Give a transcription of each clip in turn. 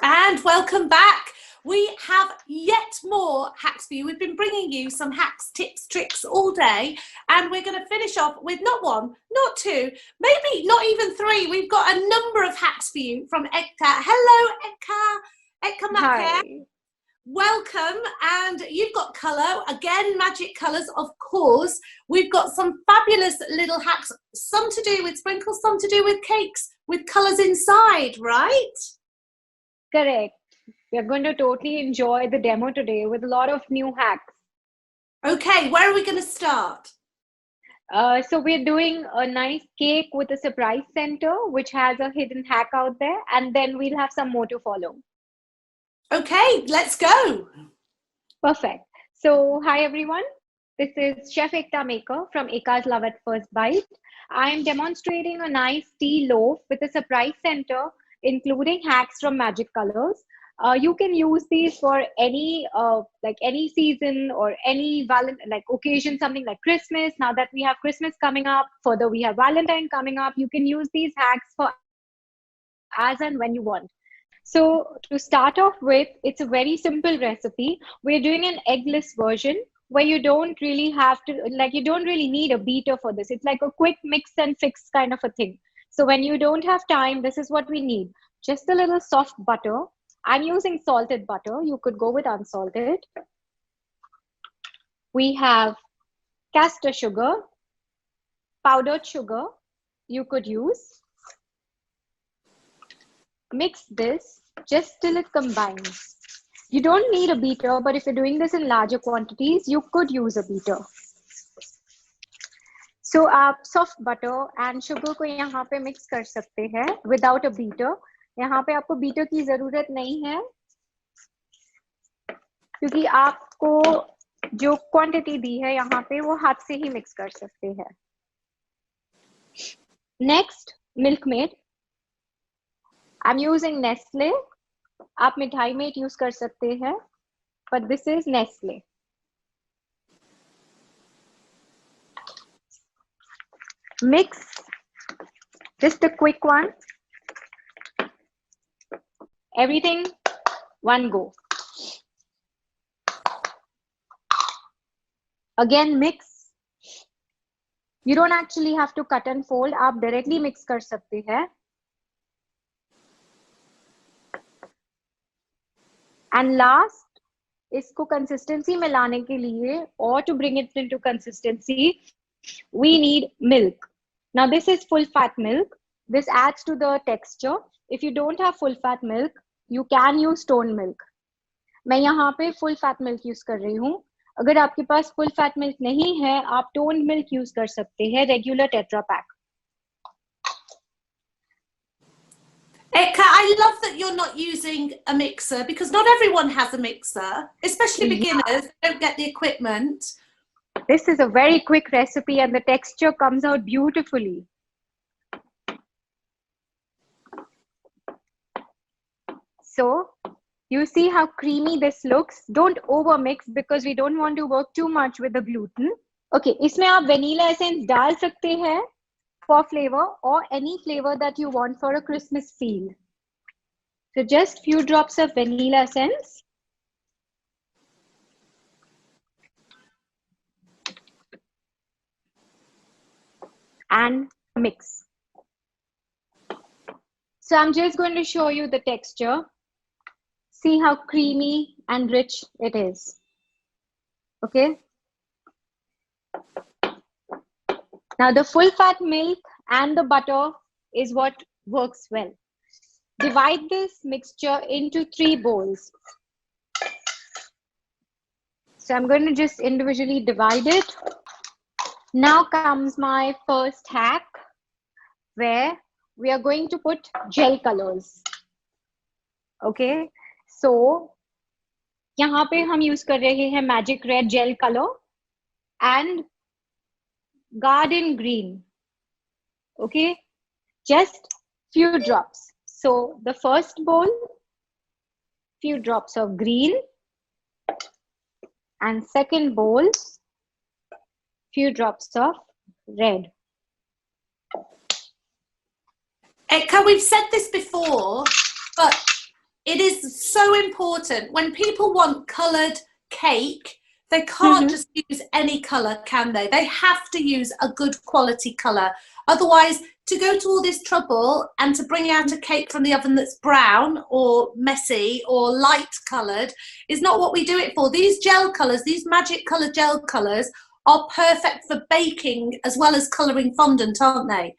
And welcome back. We have yet more hacks for you. We've been bringing you some hacks, tips, tricks all day, and we're going to finish off with not one, not two, maybe not even three. We've got a number of hacks for you from Ekta. Hello, Ekta Maker. Hi. Welcome, and you've got colour, again, magic colours, of course. We've got some fabulous little hacks, some to do with sprinkles, some to do with cakes, with colours inside, right? Correct. We are going to totally enjoy the demo today with a lot of new hacks. Okay, where are we going to start? So we're doing a nice cake with a surprise center, which has a hidden hack out there, and then we'll have some more to follow. Okay, let's go. Perfect. So hi everyone. This is Chef Ekta Maker from EKAZ Love at First Bite. I am demonstrating a nice tea loaf with a surprise center, including hacks from Magic Colors. You can use these for any any season or any occasion, something like Christmas. Now that we have Christmas coming up, further we have Valentine coming up. You can use these hacks for as and when you want. So to start off with, it's a very simple recipe. We're doing an eggless version where you don't really have to, you don't really need a beater for this. It's like a quick mix and fix kind of a thing. So when you don't have time, this is what we need. Just a little soft butter. I'm using salted butter. You could go with unsalted. We have caster sugar, powdered sugar you could use. Mix this just till it combines. You don't need a beater, but if you're doing this in larger quantities, you could use a beater. So आप soft butter and sugar को यहाँ पे mix कर सकते हैं without a beater. यहाँ पे आपको beater की ज़रूरत नहीं है क्योंकि आपको जो quantity दी है यहाँ पे वो हाथ से ही mix कर सकते हैं. Next, Milkmaid. I'm using Nestle. आप मिठाई मेट यूज कर सकते हैं, but this is Nestle. Mix, just a quick one. Everything, one go. Again, mix. You don't actually have to cut and fold. आप directly mix कर सकते हैं. And last, इसको consistency में लाने के लिए, or to bring it into consistency, we need milk. Now this is full fat milk. This adds to the texture. If you don't have full fat milk, you can use toned milk. मैं यहाँ पे full fat milk use कर रही हूँ. अगर आपके पास full fat milk नहीं है, आप toned milk use कर सकते हैं, regular Tetra Pak. Ekta, I love that you're not using a mixer because not everyone has a mixer, especially beginners, don't get the equipment. This is a very quick recipe and the texture comes out beautifully. So, you see how creamy this looks. Don't over mix because we don't want to work too much with the gluten. Okay, इसमें आप vanilla essence डाल सकते हैं for flavor or any flavor that you want for a Christmas feel. So just few drops of vanilla essence. And mix. So I'm just going to show you the texture. See how creamy and rich it is. Okay. Now the full fat milk and the butter is what works well. Divide this mixture into 3 bowls. So I'm going to just individually divide it. Now comes my first hack where we are going to put gel colors. Okay. So यहाँ पे हम use कर रहे हैं Magic Red gel color and Garden Green. Okay, just few drops. So the first bowl, few drops of green, and second bowl, few drops of red. Ekta, we've said this before, but it is so important when people want coloured cake. They can't just use any colour, can they? They have to use a good quality colour. Otherwise, to go to all this trouble and to bring out a cake from the oven that's brown or messy or light coloured is not what we do it for. These gel colours, these magic colour gel colours, are perfect for baking as well as colouring fondant, aren't they?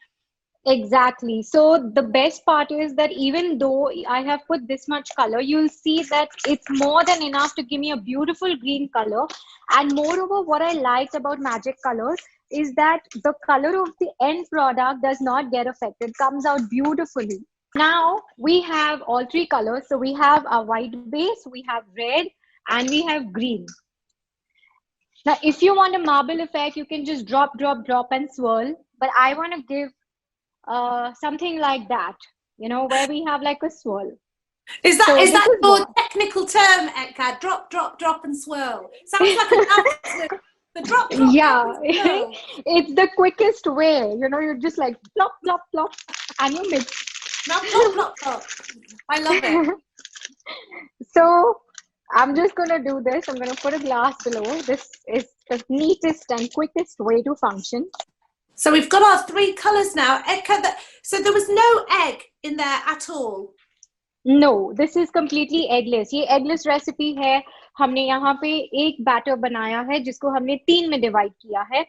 Exactly. So the best part is that even though I have put this much color, you'll see that it's more than enough to give me a beautiful green color. And moreover, what I liked about magic colors is that the color of the end product does not get affected, comes out beautifully. Now we have all three colors. So we have a white base, we have red, and we have green. Now, if you want a marble effect, you can just drop, and swirl. But I want to give something like that, you know, where we have like a swirl. Is that your technical term, Ekta? Drop, and swirl. Sounds like a dance. The drop, yeah, and swirl. It's the quickest way. You know, you're just like plop, and you mix. Now plop. I love it. So I'm just gonna do this. I'm gonna put a glass below. This is the neatest and quickest way to function. So we've got our three colours now. So there was no egg in there at all? No, this is completely eggless. ये eggless recipe है. हमने यहाँ पे एक batter बनाया है जिसको हमने 3 में divide किया है.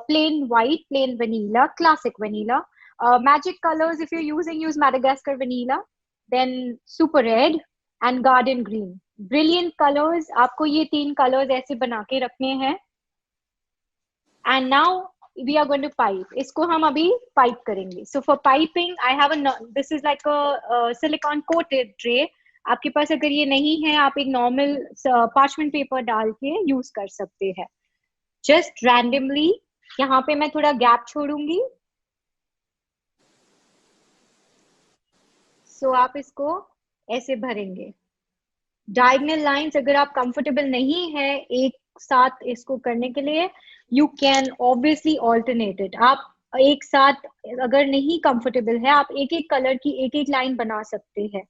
Plain white, plain vanilla, classic vanilla. Magic colors, if you're use Madagascar vanilla. Then super red and garden green. Brilliant colors. आपको ये 3 colors ऐसे बना के रखने हैं. And now we are going to pipe. इसको हम अभी pipe करेंगे. So for piping, I have this is like a silicone coated tray. आपके पास अगर ये नहीं है, आप एक normal parchment paper डाल के use कर सकते हैं. Just randomly, यहाँ पे मैं थोड़ा gap छोड़ूंगी. So आप इसको ऐसे भरेंगे. Diagonal lines अगर आप comfortable नहीं है एक साथ इसको करने के लिए, you can obviously alternate it. आप एक साथ अगर नहीं comfortable है, आप एक एक color की एक एक line बना सकते हैं.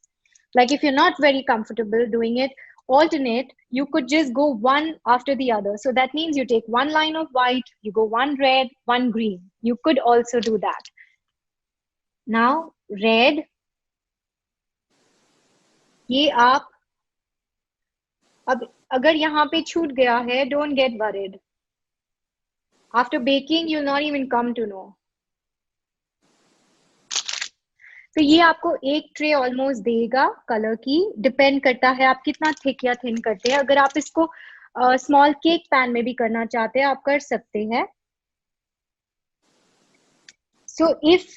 Like if you're not very comfortable doing it, alternate, you could just go one after the other. So that means you take one line of white, you go one red, one green. You could also do that. Now, red. ये आप अब अगर यहाँ पे छूट गया है, don't get worried. After baking, you'll not even come to know. तो ये आपको एक ट्रे ऑलमोस्ट देगा कलर की. डिपेंड करता है आप कितना थिक या थिन करते हैं. अगर आप इसको स्मॉल केक पैन में भी करना चाहते हैं, आप कर सकते हैं. So if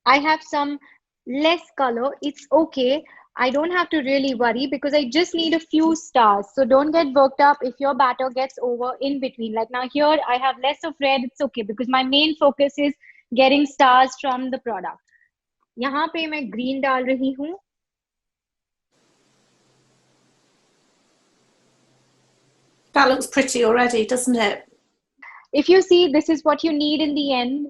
I have some less color, it's okay. I don't have to really worry because I just need a few stars. So don't get worked up if your batter gets over in between. Like now here I have less of red, it's okay because my main focus is getting stars from the product. यहाँ पे मैं green डाल रही हूँ. That looks pretty already, doesn't it? If you see, this is what you need in the end.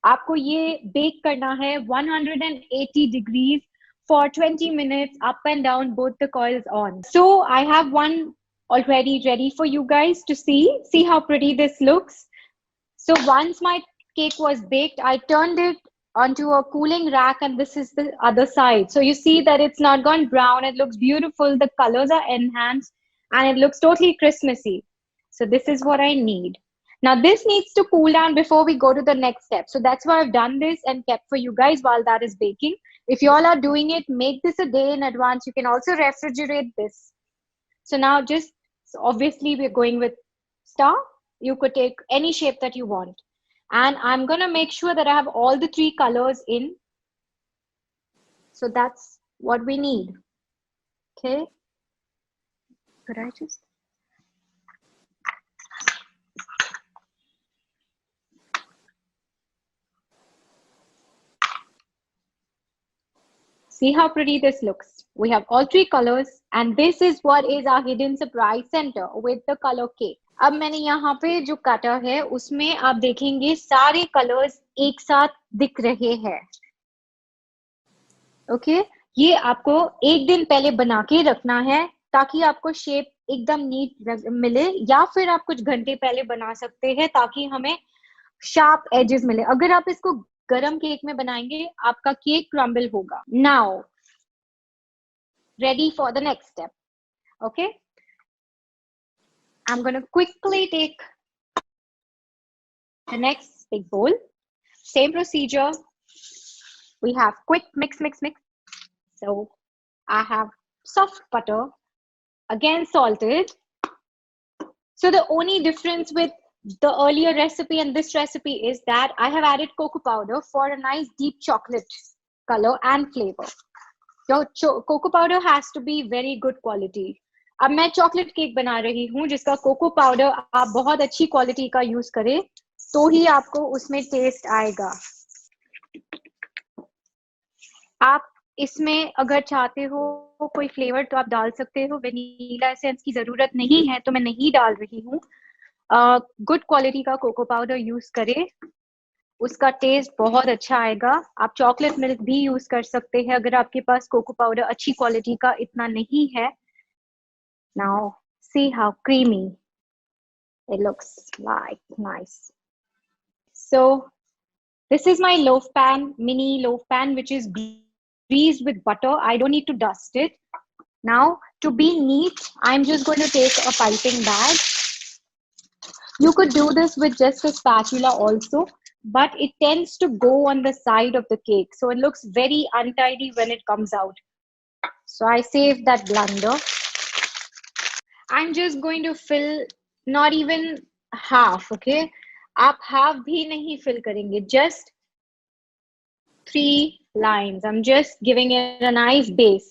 आपको ये bake करना है 180 degrees for 20 minutes, up and down, both the coils on. So I have one already ready for you guys to see. See how pretty this looks. So once my cake was baked, I turned it onto a cooling rack, and this is the other side. So you see that it's not gone brown. It looks beautiful. The colors are enhanced and it looks totally Christmassy. So this is what I need. Now this needs to cool down before we go to the next step. So that's why I've done this and kept for you guys while that is baking. If you all are doing it, make this a day in advance. You can also refrigerate this. So now just, so obviously we're going with star. You could take any shape that you want. And I'm going to make sure that I have all the 3 colors in. So that's what we need. Okay. Could I just? See how pretty this looks. We have all 3 colors, and this is what is our hidden surprise center with the color cake. अब मैंने यहाँ पे जो काटा है उसमें आप देखेंगे सारे कलर्स एक साथ दिख रहे हैं. ओके, ये आपको एक दिन पहले बना के रखना है ताकि आपको शेप एकदम नीट मिले, या फिर आप कुछ घंटे पहले बना सकते हैं ताकि हमें शार्प एजेस मिले। अगर आप इसको गरम केक में बनाएंगे आपका केक क्रम्बल होगा। Now ready for the next step. Okay, I'm going to quickly take the next big bowl. Same procedure. We have quick mix. So I have soft butter, again salted. So the only difference with the earlier recipe and this recipe is that I have added cocoa powder for a nice deep chocolate color and flavor. Your cocoa powder has to be very good quality. अब मैं chocolate cake बना रही हूँ जिसका cocoa powder आप बहुत अच्छी quality का यूज करें तो ही आपको उसमें टेस्ट आएगा। आप इसमें अगर चाहते हो कोई फ्लेवर तो आप डाल सकते हो, वेनिला एसेंस की जरूरत नहीं है तो मैं नहीं डाल रही हूँ। गुड क्वालिटी का कोको पाउडर यूज करें, उसका टेस्ट बहुत अच्छा आएगा। आप चॉकलेट मिल्क भी यूज कर सकते हैं अगर आपके पास कोको पाउडर अच्छी क्वालिटी का इतना नहीं है। Now see how creamy it looks like. Nice. So this is my loaf pan, mini loaf pan, which is greased with butter. I don't need to dust it. Now to be neat, I'm just going to take a piping bag. You could do this with just a spatula also, but it tends to go on the side of the cake. So it looks very untidy when it comes out. So I saved that blunder. I'm just going to fill not even half, okay? आप half भी नहीं fill करेंगे, just 3 lines. I'm just giving it a nice base,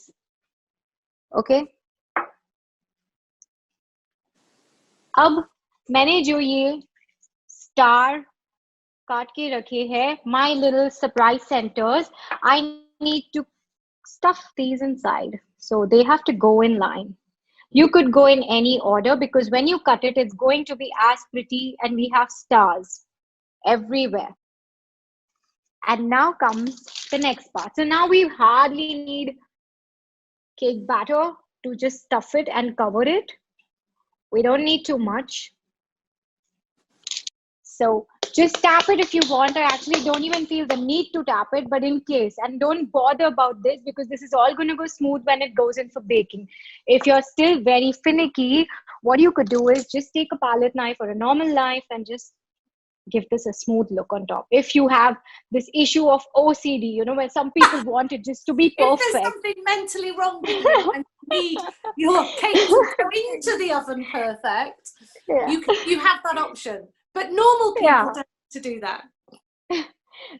okay? अब मैंने जो ये star काट के रखे हैं, my little surprise centers, I need to stuff these inside. So they have to go in line. You could go in any order because when you cut it, it's going to be as pretty and we have stars everywhere. And now comes the next part. So now we hardly need cake batter to just stuff it and cover it. We don't need too much. So just tap it if you want. I actually don't even feel the need to tap it, but in case, and don't bother about this because this is all going to go smooth when it goes in for baking. If you're still very finicky, what you could do is just take a palette knife or a normal knife and just give this a smooth look on top. If you have this issue of OCD, you know, where some people want it just to be perfect. If there's something mentally wrong with you and you need your cake to go into the oven perfect, Yeah. you have that option. But normal people don't need to do that.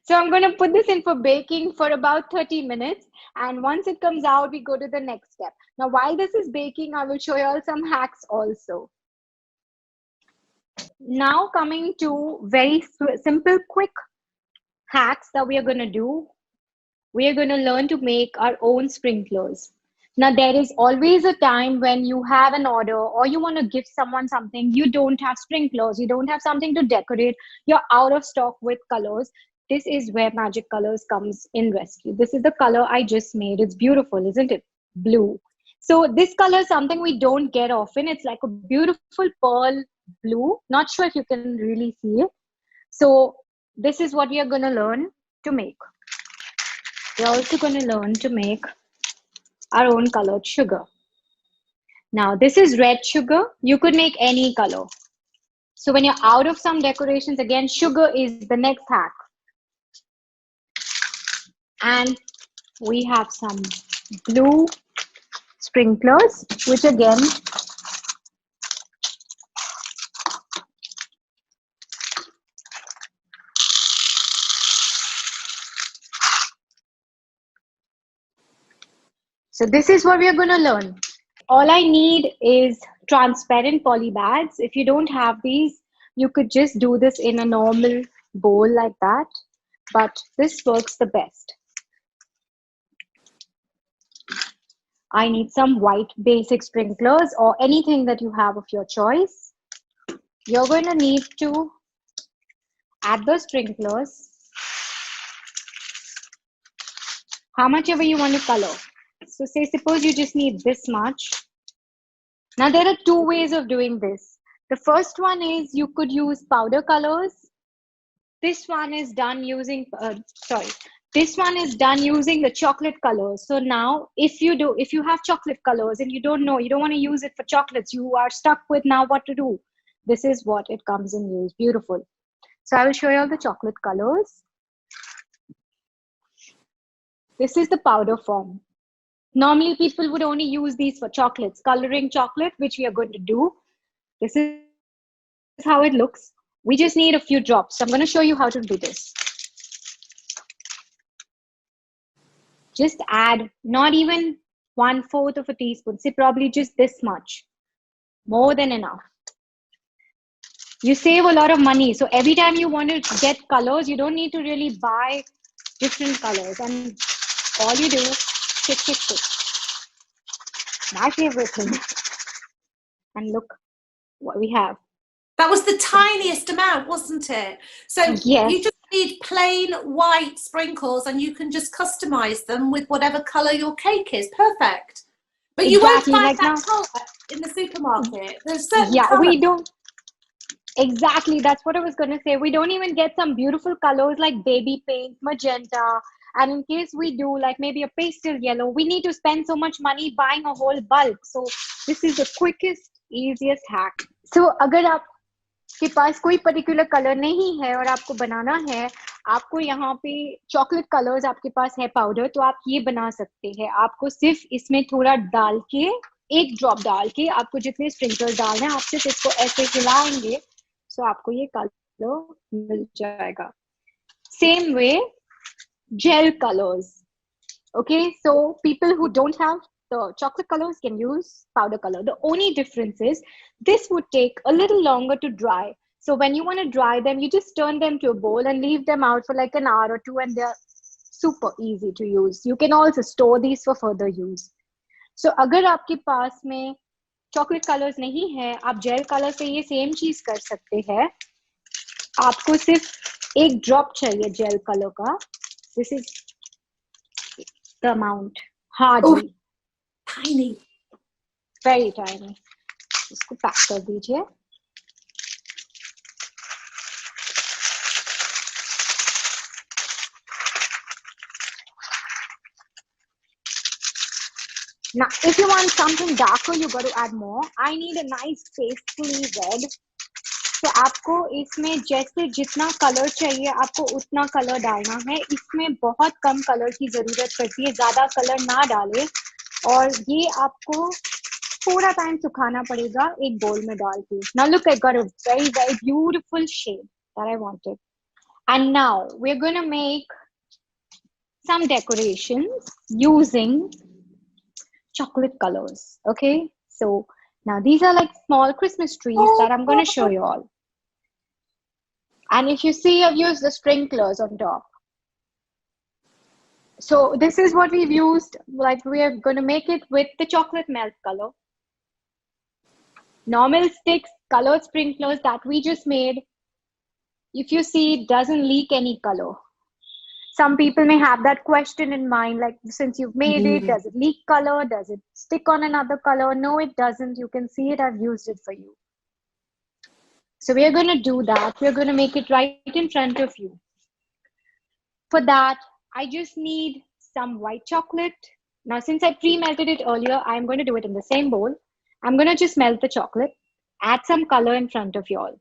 So I'm going to put this in for baking for about 30 minutes. And once it comes out, we go to the next step. Now, while this is baking, I will show you all some hacks also. Now coming to very simple, quick hacks that we are going to do. We are going to learn to make our own sprinklers. Now, there is always a time when you have an order or you want to give someone something, you don't have sprinklers, you don't have something to decorate, you're out of stock with colors. This is where Magic Colors comes in rescue. This is the color I just made. It's beautiful, isn't it? Blue. So this color is something we don't get often. It's like a beautiful pearl blue. Not sure if you can really see it. So this is what we are going to learn to make. We're also going to learn to make our own colored sugar. Now this is red sugar. You could make any color. So when you're out of some decorations, again, sugar is the next hack. And we have some blue sprinklers, which again, so this is what we are going to learn. All I need is transparent poly bags. If you don't have these, you could just do this in a normal bowl like that, but this works the best. I need some white basic sprinklers or anything that you have of your choice. You're going to need to add the sprinklers, how much ever you want to color. So say suppose you just need this much. Now there are two ways of doing this. The first one is you could use powder colors. This one is done using, this one is done using the chocolate colors. So now if you have chocolate colors and you don't want to use it for chocolates, you are stuck with now what to do. This is what it comes in use. Beautiful. So I will show you all the chocolate colors. This is the powder form. Normally people would only use these for chocolates, coloring chocolate, which we are going to do. This is how it looks. We just need a few drops. So I'm going to show you how to do this. Just add not even 1/4 of a teaspoon. Say probably just this much. More than enough. You save a lot of money. So every time you want to get colors, you don't need to really buy different colors. And all you do, shake. My favorite thing. And look what we have. That was the tiniest amount, wasn't it? So yes. You just need plain white sprinkles and you can just customize them with whatever color your cake is. Perfect. But you exactly, won't find like that now, color in the supermarket. There's certain colors. We don't. Exactly, that's what I was going to say. We don't even get some beautiful colors like baby pink, magenta. And in case we do, like maybe a pastel yellow, we need to spend so much money buying a whole bulk. So this is the quickest, easiest hack. So अगर आपके पास कोई particular color नहीं है और आपको बनाना है, आपको यहाँ पे chocolate colors आपके पास है powder, तो आप ये बना सकते हैं. आपको सिर्फ इसमें थोड़ा डाल के, एक drop डाल के, आपको जितने sprinkles डालना है, आप सिर्फ इसको ऐसे हिलाएंगे, so आपको ये color मिल जाएगा. Same way, gel colors. Okay, so people who don't have the chocolate colors can use powder color. The only difference is this would take a little longer to dry. So when you want to dry them, you just turn them to a bowl and leave them out for like an hour or two, and they're super easy to use. You can also store these for further use. So अगर आपके पास में chocolate colors नहीं है, आप gel color से ये same चीज कर सकते हैं. आपको सिर्फ एक drop चाहिए gel color का. This is the amount. Hardly. Oh, tiny. Very tiny. इसको पैक कर दीजिए. Now, if you want something darker, you got to add more. I need a nice pastely red. So आपको इसमें जैसे जितना colour चाहिए आपको उतना कलर डालना है. इसमें बहुत कम कलर की जरूरत पड़ती है, ज्यादा कलर ना डालें. और ये आपको थोड़ा टाइम सुखाना पड़ेगा एक बोल में डाल के. Now look, I got a very, very beautiful shade that I wanted. And now we're going to make some decorations using chocolate colors. Okay, so now these are like small Christmas trees that I'm going to show you all. And if you see, I've used the sprinklers on top. So this is what we've used. Like we are going to make it with the chocolate melt color. Normal sticks, colored sprinklers that we just made. If you see, it doesn't leak any color. Some people may have that question in mind, like since you've made it, does it leak color? Does it stick on another color? No, it doesn't. You can see it. I've used it for you. So we are going to do that. We're going to make it right in front of you. For that, I just need some white chocolate. Now, since I pre-melted it earlier, I'm going to do it in the same bowl. I'm going to just melt the chocolate, add some color in front of you all.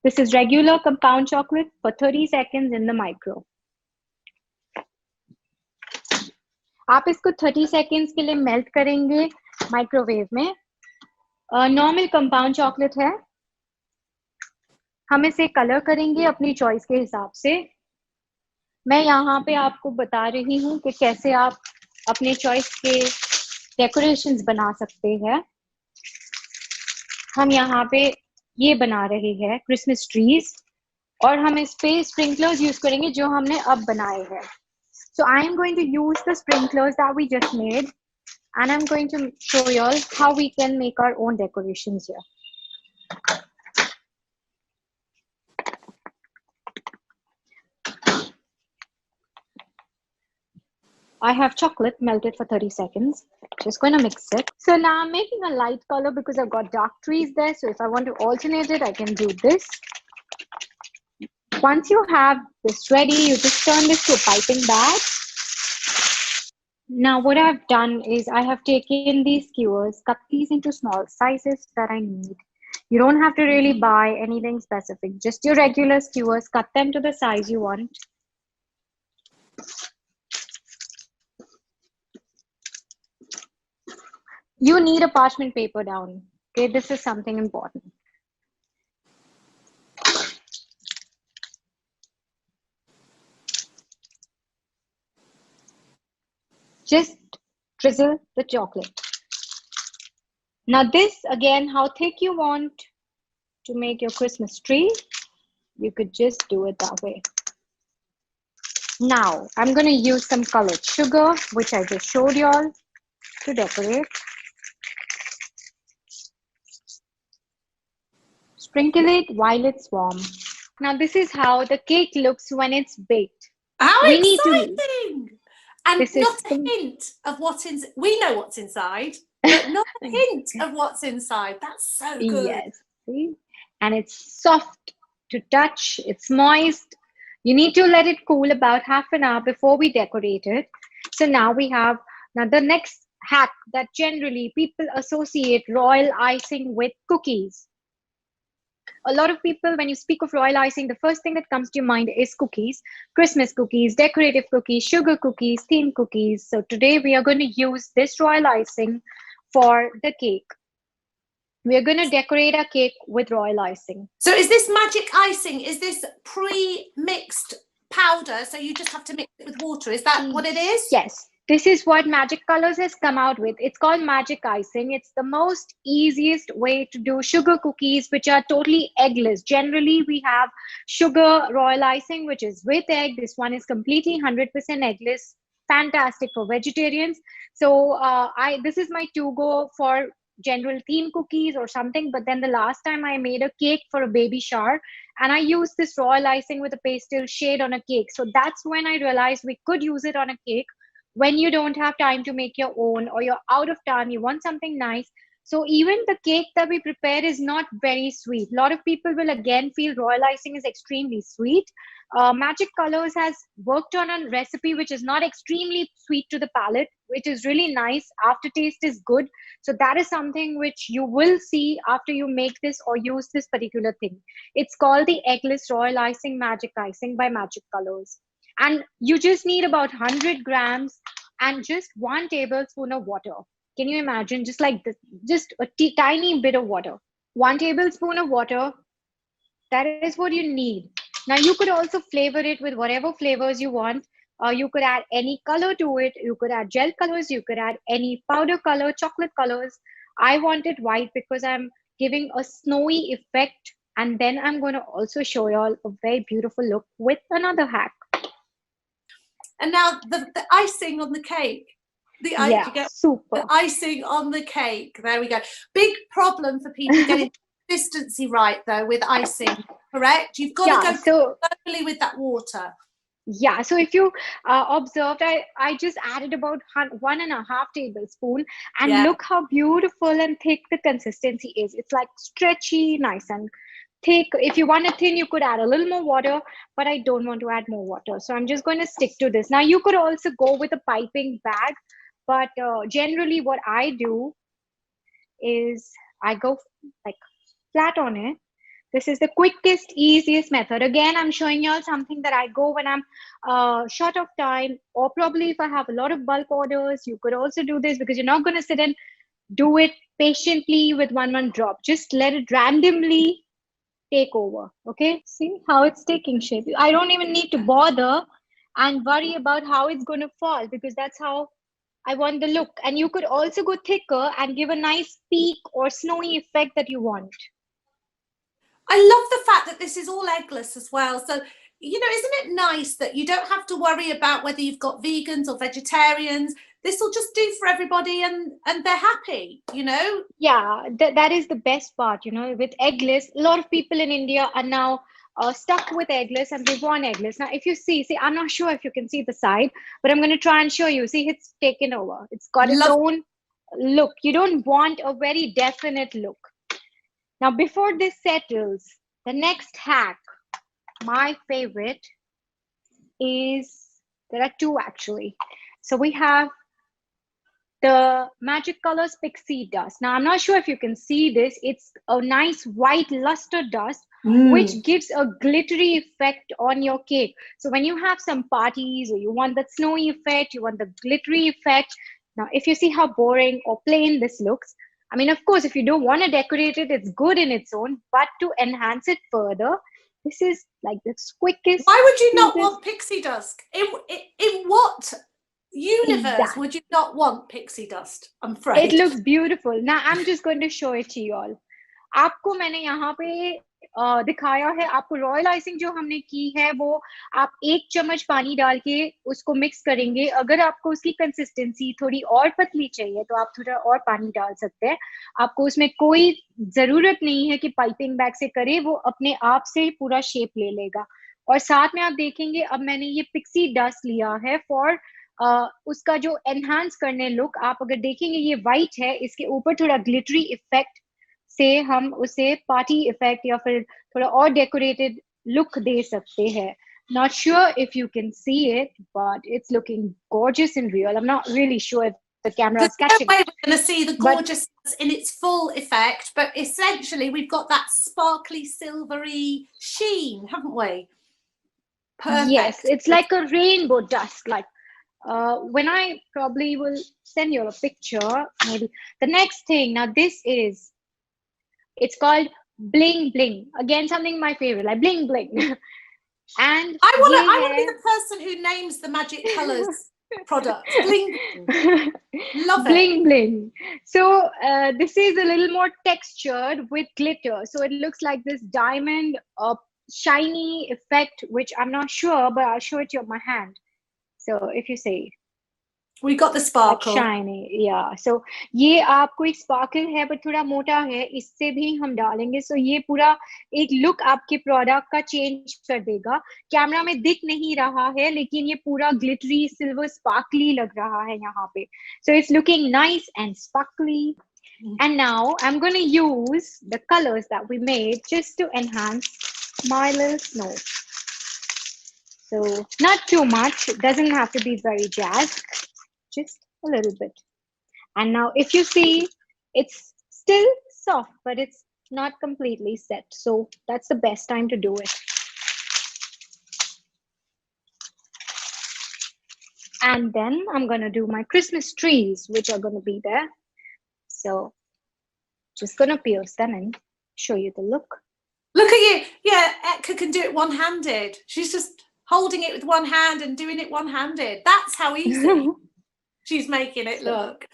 This is regular compound chocolate for 30 seconds in the micro. आप इसको 30 seconds के लिए melt करेंगे microwave में. Normal compound chocolate है. हम इसे colour करेंगे अपनी चॉइस के हिसाब से. मैं यहाँ पे आपको बता रही हूँ कि कैसे आप अपने चॉइस के डेकोरेशंस बना सकते हैं. हम यहाँ पे ये बना रहे हैं क्रिसमस ट्रीज, और हम इस पे स्प्रिंकलर्स यूज करेंगे जो हमने अब बनाए हैं. So I am going to use the sprinklers that we just made, and I'm going to show you all how we can make our own decorations here. I have chocolate melted for 30 seconds. Just going to mix it. So now I'm making a light color because I've got dark trees there. So if I want to alternate it, I can do this. Once you have this ready, you just turn this to a piping bag. Now what I've done is I have taken these skewers, cut these into small sizes that I need. You don't have to really buy anything specific, just your regular skewers, cut them to the size you want. You need a parchment paper down. Okay, this is something important. Just drizzle the chocolate. Now this, again, how thick you want to make your Christmas tree, you could just do it that way. Now, I'm going to use some colored sugar, which I just showed you all, to decorate. Sprinkle it while it's warm. Now, this is how the cake looks when it's baked. How we exciting! And this not is a hint of what's inside. We know what's inside, but not a hint of what's inside. That's so good. Yes, see? And it's soft to touch. It's moist. You need to let it cool about half an hour before we decorate it. So now we have, now the next hack that generally people associate royal icing with cookies. A lot of people, when you speak of royal icing, the first thing that comes to your mind is cookies, Christmas cookies, decorative cookies, sugar cookies, theme cookies. So today we are going to use this royal icing for the cake. We are going to decorate our cake with royal icing. So is this magic icing? Is this pre-mixed powder? So you just have to mix it with water. Is that what it is? Yes. This is what Magic Colors has come out with. It's called magic icing. It's the most easiest way to do sugar cookies, which are totally eggless. Generally, we have sugar royal icing, which is with egg. This one is completely 100% eggless. Fantastic for vegetarians. So this is my to-go for general theme cookies or something. But then the last time I made a cake for a baby shower, and I used this royal icing with a pastel shade on a cake. So that's when I realized we could use it on a cake. When you don't have time to make your own, or you're out of time, you want something nice. So even the cake that we prepare is not very sweet. A lot of people will again feel royal icing is extremely sweet. Magic Colors has worked on a recipe which is not extremely sweet to the palate, which is really nice. Aftertaste is good. So that is something which you will see after you make this or use this particular thing. It's called the Eggless Royal Icing Magic Icing by Magic Colors. And you just need about 100 grams and just 1 tablespoon of water. Can you imagine? Just like this, just a tiny bit of water. 1 tablespoon of water. That is what you need. Now you could also flavor it with whatever flavors you want. You could add any color to it. You could add gel colors. You could add any powder color, chocolate colors. I want it white because I'm giving a snowy effect. And then I'm going to also show you all a very beautiful look with another hack. And now the icing on the cake. Super. The icing on the cake. There we go. Big problem for people getting consistency right, though, with icing, correct? You've got to go slowly with that water. Yeah, so if you observed, I just added about 1.5 tablespoon, and look how beautiful and thick the consistency is. It's like stretchy, nice and thick. If you want it thin, you could add a little more water, but I don't want to add more water. So I'm just going to stick to this. Now you could also go with a piping bag, but generally what I do is I go like flat on it. This is the quickest, easiest method. Again, I'm showing you all something that I go when I'm short of time, or probably if I have a lot of bulk orders. You could also do this because you're not going to sit and do it patiently with one drop. Just let it randomly take over. Okay, see how it's taking shape. I don't even need to bother and worry about how it's going to fall, because that's how I want the look. And you could also go thicker and give a nice peak or snowy effect that you want. I love the fact that this is all eggless as well. So, you know, isn't it nice that you don't have to worry about whether you've got vegans or vegetarians? This will just do for everybody, and they're happy, you know? Yeah, that is the best part, you know, with eggless. A lot of people in India are now stuck with eggless and we want eggless. Now, if you see, I'm not sure if you can see the side, but I'm going to try and show you. See, it's taken over. It's got its Love. own look. You don't want a very definite look. Now, before this settles, the next hack, my favorite, is, there are two actually. So we have the Magic Colors Pixie Dust. Now, I'm not sure if you can see this. It's a nice white luster dust, which gives a glittery effect on your cake. So when you have some parties or you want that snowy effect, you want the glittery effect. Now, if you see how boring or plain this looks, I mean, of course, if you don't want to decorate it, it's good in its own, but to enhance it further, this is like the quickest. Why would you not want pixie dust? In what universe would you not want pixie dust? I'm afraid. It looks beautiful. Now I'm just going to show it to you all. आपको मैंने यहाँ पे दिखाया है. आपको royal icing जो हमने की है वो आप 1 चम्मच पानी डाल के उसको मिक्स करेंगे. अगर आपको उसकी कंसिस्टेंसी थोड़ी और पतली चाहिए तो आप थोड़ा और पानी डाल सकते हैं. आपको उसमें कोई जरूरत नहीं है कि पाइपिंग बैग से करें, वो अपने आप से पूरा शेप ले लेगा. और साथ में आप देखेंगे अब मैंने ये पिक्सी डस्ट लिया है फॉर उसका जो एनहांस करने लुक. आप अगर देखेंगे ये वाइट है, इसके ऊपर थोड़ा ग्लिटरी इफेक्ट से हम उसे पार्टी इफेक्ट या फिर थोड़ा और डेकोरेटेड लुक दे सकते हैं. Not sure if you can see it, but it's looking gorgeous in real. I'm not really sure if the camera is catching. There's no way we're going to see the gorgeousness in its full effect, but essentially we've got that sparkly, silvery sheen, haven't we? Perfect. Yes, it's like a rainbow dust. Like when I probably will send you a picture, maybe. The next thing, now this is, it's called Bling Bling. Again, something my favorite, like Bling Bling. And I want to be the person who names the Magic Colors product. Bling Bling. Love it. Bling Bling. So this is a little more textured with glitter. So it looks like this diamond shiny effect, which I'm not sure, but I'll show it to you on my hand. So if you see, we got the sparkle. Like shiny, yeah. So ये आपको एक sparkle है, but थोड़ा मोटा है. इससे भी हम डालेंगे. So ये पूरा एक look आपके product का change कर देगा. कैमरा में दिख नहीं रहा है, लेकिन ये पूरा glittery, silver, sparkly लग रहा है यहाँ पे. So it's looking nice and sparkly. And now I'm going to use the colors that we made just to enhance my little snow. So not too much. It doesn't have to be very jazzed. Just a little bit. And now if you see, it's still soft, but it's not completely set. So that's the best time to do it. And then I'm going to do my Christmas trees, which are going to be there. So just going to pierce them and show you the look. Look at you. Yeah, Ekta can do it one-handed. She's just holding it with one hand and doing it one-handed. That's how easy she's making it look.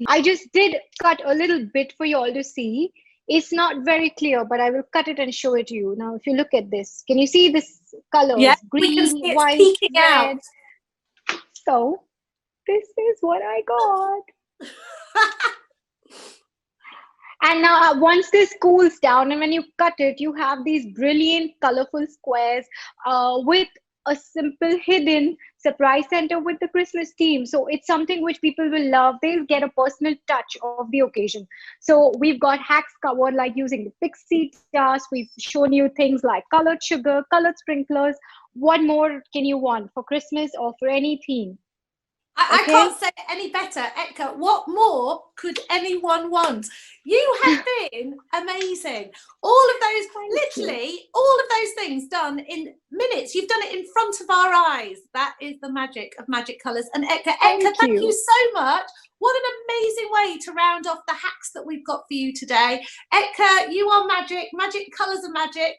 I just did cut a little bit for you all to see. It's not very clear, but I will cut it and show it to you. Now, if you look at this, can you see this color? Yeah, green, we can see it's white, peeking red. out. So this is what I got. And now once this cools down and when you cut it, you have these brilliant, colorful squares with a simple hidden surprise center with the Christmas theme. So it's something which people will love. They'll get a personal touch of the occasion. So we've got hacks covered like using the pixie dust. We've shown you things like colored sugar, colored sprinklers. What more can you want for Christmas or for any theme? I can't say it any better. Ekta, what more could anyone want? You have been amazing. All of those, literally, all of those things done in minutes. You've done it in front of our eyes. That is the magic of Magic Colours. And Ekta, thank you so much. What an amazing way to round off the hacks that we've got for you today. Ekta, you are magic. Magic Colours are magic.